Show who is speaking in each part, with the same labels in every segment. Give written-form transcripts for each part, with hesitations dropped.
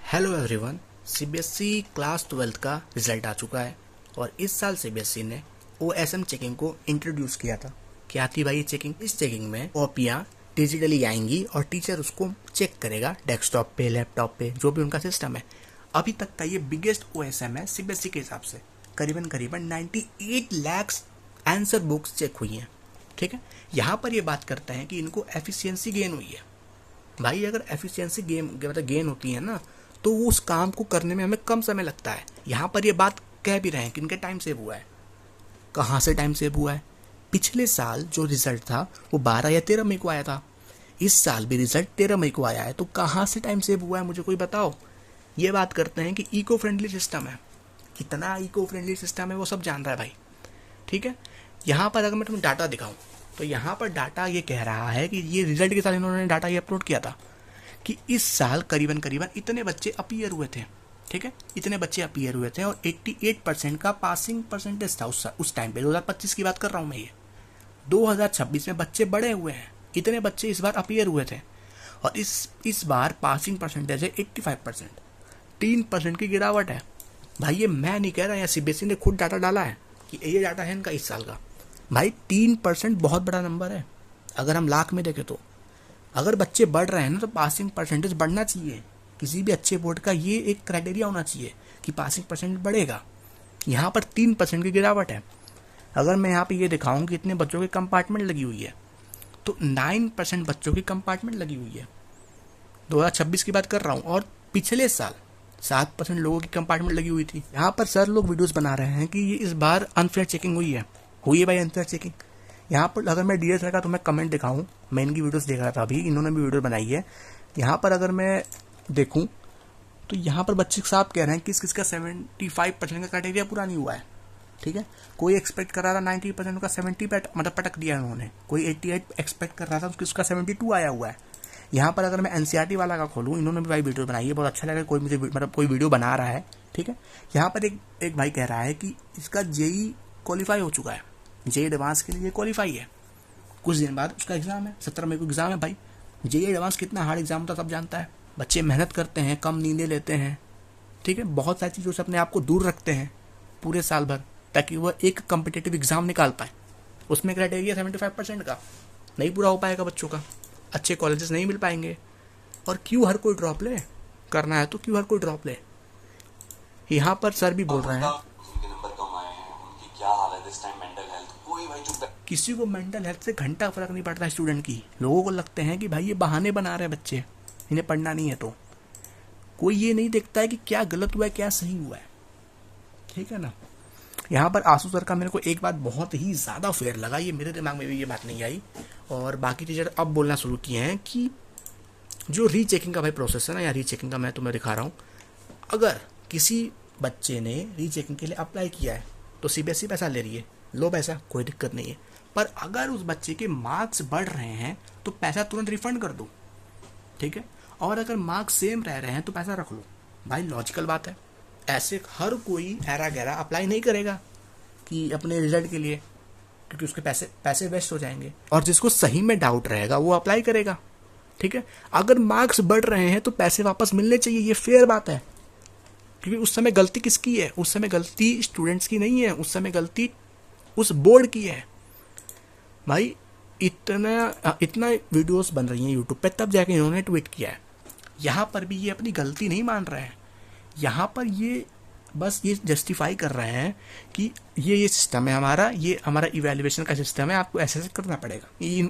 Speaker 1: Hello everyone. CBSE class 12 का result आ चुका है और इस साल सीबीएसई ने ओएसएम चेकिंग को इंट्रोड्यूस किया था। क्या थी भाई ये चेकिंग? इस चेकिंग में कॉपियाँ डिजिटली आएंगी और टीचर उसको चेक करेगा डेस्कटॉप पे, लैपटॉप पे, जो भी उनका सिस्टम है। अभी तक का ये बिगेस्ट ओएसएम है सीबीएसई के हिसाब से। करीबन करीबन 98 लाख आंसर बुक्स चेक हुई हैं। ठीक है, यहाँ पर ये बात करते हैं कि इनको एफिशिएंसी गेन हुई है। भाई अगर एफिशिएंसी गेन होती है ना, तो उस काम को करने में हमें कम समय लगता है। यहाँ पर ये बात कह भी रहे हैं कि इनके टाइम सेव हुआ है। कहाँ से टाइम सेव हुआ है? पिछले साल जो रिजल्ट था वो 12 या 13 मई को आया था। इस साल भी रिजल्ट 13 मई को आया है, तो कहाँ से टाइम सेव हुआ है मुझे कोई बताओ। ये बात करते हैं कि इको फ्रेंडली सिस्टम है। कितना इको फ्रेंडली सिस्टम है वो सब जान रहा है भाई। ठीक है, यहाँ पर अगर मैं तुम्हें डाटा दिखाऊं तो यहाँ पर डाटा ये कह रहा है कि ये रिजल्ट के साथ इन्होंने डाटा ये अपलोड किया था कि इस साल करीबन करीबन इतने बच्चे अपीयर हुए थे। ठीक है, इतने बच्चे अपीयर हुए थे और 88% का पासिंग परसेंटेज था उस टाइम पे। 2025 की बात कर रहा हूँ मैं। ये 2026 में बच्चे बढ़े हुए हैं। इतने बच्चे इस बार अपीयर हुए थे और इस बार पासिंग परसेंटेज है 85%। 3% की गिरावट है। भाई ये मैं नहीं कह रहा, यहाँ सीबीएसई ने खुद डाटा डाला है कि ये डाटा है इनका इस साल का। भाई 3% बहुत बड़ा नंबर है अगर हम लाख में देखें तो। अगर बच्चे बढ़ रहे हैं ना तो पासिंग परसेंटेज बढ़ना चाहिए। किसी भी अच्छे बोर्ड का ये एक क्राइटेरिया होना चाहिए कि पासिंग परसेंटेज बढ़ेगा। यहाँ पर 3% की गिरावट है। अगर मैं यहाँ पे ये दिखाऊं कि इतने बच्चों की कंपार्टमेंट लगी हुई है, तो 9% बच्चों की कंपार्टमेंट लगी हुई है। 2026 की बात कर रहा हूँ। और पिछले साल 7% लोगों की कंपार्टमेंट लगी हुई थी। यहाँ पर सर लोग वीडियोस बना रहे हैं कि ये इस बार अनफेयर चेकिंग हुई है भाई, अनफेयर चेकिंग। यहाँ पर अगर मैं डीएस सर का तुम्हें कमेंट दिखाऊं, मैं इनकी वीडियोस देख रहा था अभी, इन्होंने भी वीडियो बनाई है। यहाँ पर अगर मैं देखूं तो यहाँ पर बच्चे साहब कह रहे हैं कि किसका 75% का क्राइटेरिया पूरा नहीं हुआ है। ठीक है, कोई एक्सपेक्ट कर रहा था 90% का 70 पे मतलब पटक दिया उन्होंने। कोई 88 एक्सपेक्ट कर रहा था, उसका 72 आया हुआ है। यहाँ पर अगर मैं एनसीईआरटी वाला का खोलूँ, इन्होंने भी भाई वीडियो बनाई है, बहुत अच्छा लगा कोई मुझे मतलब कोई वीडियो बना रहा है। ठीक है, यहाँ पर एक भाई कह रहा है कि इसका जेई क्वालिफाई हो चुका है, जेई एडवांस के लिए क्वालिफाई है। कुछ दिन बाद उसका एग्जाम है, 17 मई को एग्जाम है भाई। जेई एडवांस कितना हार्ड एग्जाम होता सब जानता है। बच्चे मेहनत करते हैं, कम नींदें लेते हैं। ठीक है, बहुत सारी चीज़ों से अपने आप को दूर रखते हैं पूरे साल भर, ताकि वह एक कम्पिटेटिव एग्जाम निकाल पाए। उसमें क्राइटेरिया 75% का नहीं पूरा हो पाएगा बच्चों का, अच्छे कॉलेजेस नहीं मिल पाएंगे। और क्यों हर कोई ड्रॉप ले? करना है तो क्यों हर कोई ड्रॉप ले? यहाँ पर सर भी बोल रहे हैं किसी को मेंटल हेल्थ से घंटा फर्क नहीं पड़ता स्टूडेंट की। लोगों को लगते हैं कि भाई ये बहाने बना रहे हैं बच्चे, इन्हें पढ़ना नहीं है। तो कोई ये नहीं देखता है कि क्या गलत हुआ है, क्या सही हुआ है। ठीक है ना। यहाँ पर आंसू सर का मेरे को एक बात बहुत ही ज़्यादा फेयर लगा, ये मेरे दिमाग में भी ये बात नहीं आई। और बाकी टीचर अब बोलना शुरू किए हैं कि जो रीचेकिंग का भाई प्रोसेस है ना, या रीचेकिंग का मैं तुम्हें दिखा रहा हूँ। अगर किसी बच्चे ने रीचेकिंग के लिए अप्लाई किया है तो सीबीएसई पैसा ले रही है, लो पैसा, कोई दिक्कत नहीं है। पर अगर उस बच्चे के मार्क्स बढ़ रहे हैं तो पैसा तुरंत रिफंड कर दो। ठीक है, और अगर मार्क्स सेम रह रहे हैं तो पैसा रख लो। भाई लॉजिकल बात है। ऐसे हर कोई ऐरा गैरा अप्लाई नहीं करेगा कि अपने रिजल्ट के लिए, क्योंकि उसके पैसे वेस्ट हो जाएंगे। और जिसको सही में डाउट रहेगा वो अप्लाई करेगा। ठीक है, अगर मार्क्स बढ़ रहे हैं तो पैसे वापस मिलने चाहिए, ये फेयर बात है। क्योंकि उस समय गलती किसकी है? उस समय गलती स्टूडेंट्स की नहीं है, उस समय गलती उस बोर्ड की है। भाई इतना वीडियोस बन रही हैं यूट्यूब पे, तब जाके इन्होंने ट्वीट किया है। यहाँ पर भी ये अपनी गलती नहीं मान रहे हैं। यहाँ पर ये बस ये जस्टिफाई कर रहे हैं कि ये सिस्टम है हमारा, ये हमारा इवैल्यूएशन का सिस्टम है, आपको ऐसे करना पड़ेगा।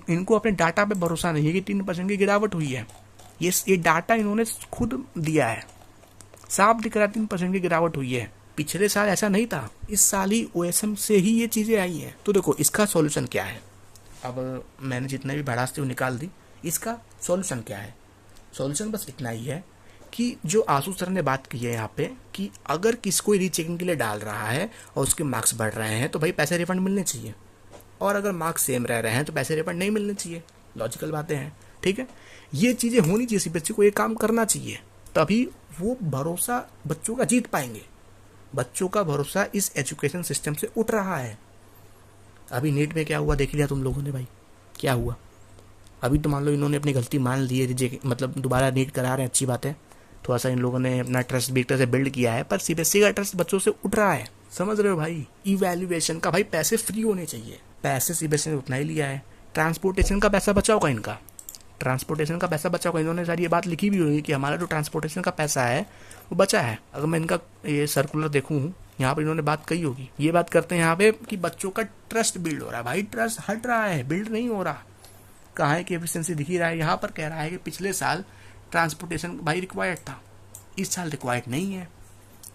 Speaker 1: इनको अपने डाटा पे भरोसा नहीं है कि 3% की गिरावट हुई है। ये डाटा इन्होंने खुद दिया है, साफ दिख रहा है 3% की गिरावट हुई है। पिछले साल ऐसा नहीं था, इस साल ही ओएसएम से ही ये चीज़ें आई हैं। तो देखो इसका सॉल्यूशन क्या है। अब मैंने जितने भी भड़ास थे वो निकाल दी। इसका सॉल्यूशन क्या है? सॉल्यूशन बस इतना ही है कि जो आंसू सर ने बात की है यहाँ पे, कि अगर किसी कोई रीचेकिंग के लिए डाल रहा है और उसके मार्क्स बढ़ रहे हैं तो भाई पैसे रिफंड मिलने चाहिए। और अगर मार्क्स सेम रह रहे हैं तो पैसे रिफंड नहीं मिलने चाहिए। लॉजिकल बातें हैं। ठीक है, ये चीज़ें होनी चाहिए, सीबीएसई को ये काम करना चाहिए, तभी वो भरोसा बच्चों का जीत पाएंगे। बच्चों का भरोसा इस एजुकेशन सिस्टम से उठ रहा है। अभी नीट में क्या हुआ देख लिया तुम लोगों ने भाई, क्या हुआ। अभी तो मान लो इन्होंने अपनी गलती मान ली है, मतलब दोबारा नीट करा रहे हैं, अच्छी बात है। थोड़ा सा इन लोगों ने अपना ट्रस्ट भी एक तरह से बिल्ड किया है, पर सीबीएसई का ट्रस्ट बच्चों से उठ रहा है, समझ रहे हो भाई। इवैल्यूएशन का भाई पैसे फ्री होने चाहिए, पैसे सीबीएसई ने उतना ही लिया है। ट्रांसपोर्टेशन का पैसा बचा होगा इनका, ट्रांसपोर्टेशन का पैसा बचा होगा, इन्होंने सारी ये बात लिखी भी होगी कि हमारा जो ट्रांसपोर्टेशन का पैसा है वो बचा है। अगर मैं इनका ये सर्कुलर देखूँ, यहाँ पर इन्होंने बात कही होगी, ये बात करते हैं यहाँ पे कि बच्चों का ट्रस्ट बिल्ड हो रहा है। भाई ट्रस्ट हट रहा है, बिल्ड नहीं हो रहा। कहाँ है कि एफिशिएंसी दिख ही रहा है। यहाँ पर कह रहा है कि पिछले साल ट्रांसपोर्टेशन भाई रिक्वायर्ड था, इस साल रिक्वायर्ड नहीं है,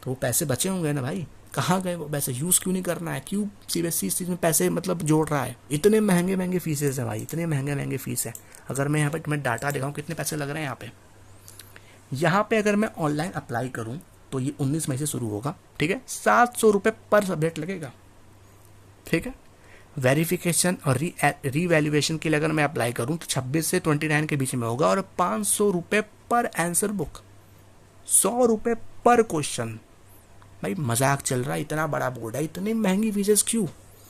Speaker 1: तो वो पैसे बचे होंगे ना भाई, कहाँ गए वो पैसे, यूज़ क्यों नहीं करना है, क्यों सीबीएसई इस चीज़ में पैसे मतलब जोड़ रहा है। इतने महंगे महंगे फीसेज है भाई, इतने महंगे महंगे फीस है। अगर मैं यहाँ पे तुम्हें डाटा दिखाऊँ कितने पैसे लग रहे हैं यहाँ पे अगर मैं ऑनलाइन अप्लाई करूँ तो ये 19 मई से शुरू होगा, ठीक है। 700 रुपये पर सब्जेक्ट लगेगा, ठीक है। वेरिफिकेशन और रीवैल्यूएशन के लिए अगर मैं अप्लाई करूं तो 26 से 29 के बीच में होगा, और 500 रुपये पर आंसर बुक, 100 रुपये पर क्वेश्चन। भाई मजाक चल रहा है, इतना बड़ा बोर्ड है, इतनी महंगी फीसेस क्यों।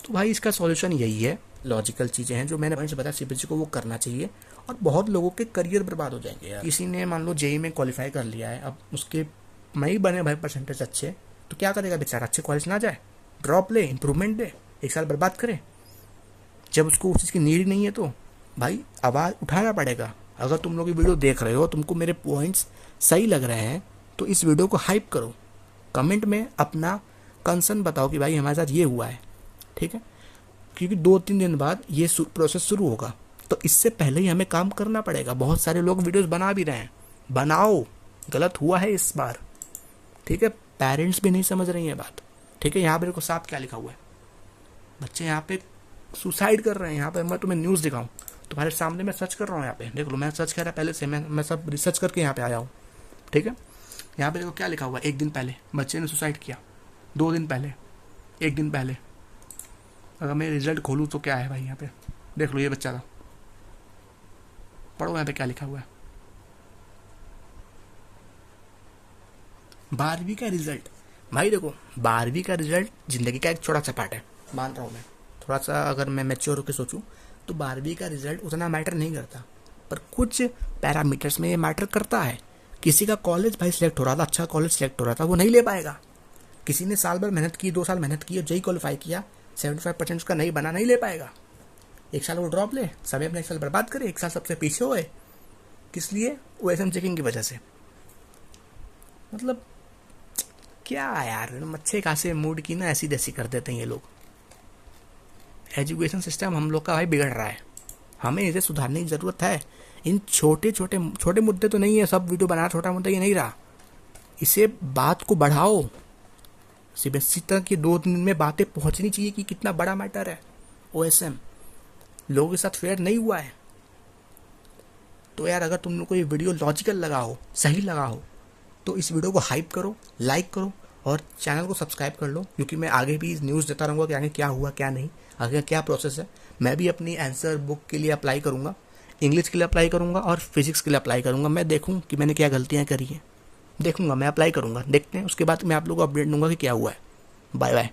Speaker 1: तो भाई इसका सॉल्यूशन यही है, लॉजिकल चीज़ें हैं जो मैंने पॉइंट्स बताया सीबीएसई को वो करना चाहिए, और बहुत लोगों के करियर बर्बाद हो जाएंगे यार। किसी ने मान लो जेईई में क्वालिफाई कर लिया है, अब उसके नहीं बने भाई परसेंटेज अच्छे, तो क्या करेगा बेचारा, अच्छे कॉलेज ना जाए, ड्रॉप ले, इंप्रूवमेंट दे, एक साल बर्बाद करे, जब उसको उस चीज़ की नीड नहीं है। तो भाई आवाज़ उठाना पड़ेगा। अगर तुम लोग ये वीडियो देख रहे हो, तुमको मेरे पॉइंट्स सही लग रहे हैं, तो इस वीडियो को हाइप करो, कमेंट में अपना कंसर्न बताओ कि भाई हमारे साथ ये हुआ है, ठीक है। क्योंकि 2-3 दिन बाद ये प्रोसेस शुरू होगा, तो इससे पहले ही हमें काम करना पड़ेगा। बहुत सारे लोग वीडियोस बना भी रहे हैं, बनाओ, गलत हुआ है इस बार, ठीक है। पेरेंट्स भी नहीं समझ रही है बात, ठीक है। यहाँ पे देखो साफ क्या लिखा हुआ है, बच्चे यहाँ पे सुसाइड कर रहे हैं। यहाँ पे मैं तुम्हें न्यूज़ दिखाऊं, तुम्हारे सामने मैं सर्च कर रहा हूँ, यहाँ पे देख लो, मैं सर्च कर रहा पहले से, मैं सब रिसर्च करके यहाँ पे आया हूँ, ठीक है। यहाँ पे देखो क्या लिखा हुआ है, 1 दिन पहले बच्चे ने सुसाइड किया, 2 दिन पहले, 1 दिन पहले। अगर मैं रिजल्ट खोलूँ तो क्या है भाई, यहाँ पे देख लो, ये बच्चा था, पढ़ो यहाँ पे क्या लिखा हुआ है, 12वीं का रिजल्ट। भाई देखो 12वीं का रिजल्ट जिंदगी का एक छोटा सा पार्ट है, मान रहा हूँ मैं, थोड़ा सा अगर मैं मैच्योर होकर सोचूं तो 12वीं का रिजल्ट उतना मैटर नहीं करता, पर कुछ पैरामीटर्स में ये मैटर करता है। किसी का कॉलेज भाई सिलेक्ट हो रहा था, अच्छा कॉलेज सिलेक्ट हो रहा था, वो नहीं ले पाएगा। किसी ने साल भर मेहनत की, 2 साल मेहनत की और जेईई क्वालिफाई किया, 75% उसका नहीं बना, नहीं ले पाएगा। 1 साल वो ड्रॉप ले, समय अपना 1 साल बर्बाद करे, 1 साल सबसे पीछे होए, किस लिए, ओएसएम चेकिंग की वजह से। मतलब क्या यार, अच्छे खासे मूड की ना ऐसी तैसी कर देते हैं ये लोग। एजुकेशन सिस्टम हम लोग का भाई बिगड़ रहा है, हमें इसे सुधारने की ज़रूरत है। इन छोटे मुद्दे तो नहीं है, सब वीडियो बनाना छोटा मुद्दा ये नहीं रहा, इसे बात को बढ़ाओ। सीबीएसई तक ये 2 दिन में बातें पहुंचनी चाहिए कि कितना बड़ा मैटर है ओएसएम, लोगों के साथ फेयर नहीं हुआ है। तो यार अगर तुम लोग को ये वीडियो लॉजिकल लगा हो, सही लगा हो, तो इस वीडियो को हाइप करो, लाइक करो और चैनल को सब्सक्राइब कर लो, क्योंकि मैं आगे भी न्यूज़ देता रहूँगा कि आगे क्या हुआ क्या नहीं, आगे क्या प्रोसेस है। मैं भी अपनी आंसर बुक के लिए अप्लाई करूँगा, इंग्लिश के लिए अप्लाई करूँगा और फिजिक्स के लिए अप्लाई करूँगा। मैं देखूँ कि मैंने क्या गलतियाँ करी हैं, देखूँगा, मैं अप्लाई करूँगा, देखते हैं, उसके बाद मैं आप लोगों को अपडेट दूँगा कि क्या हुआ है। Bye bye.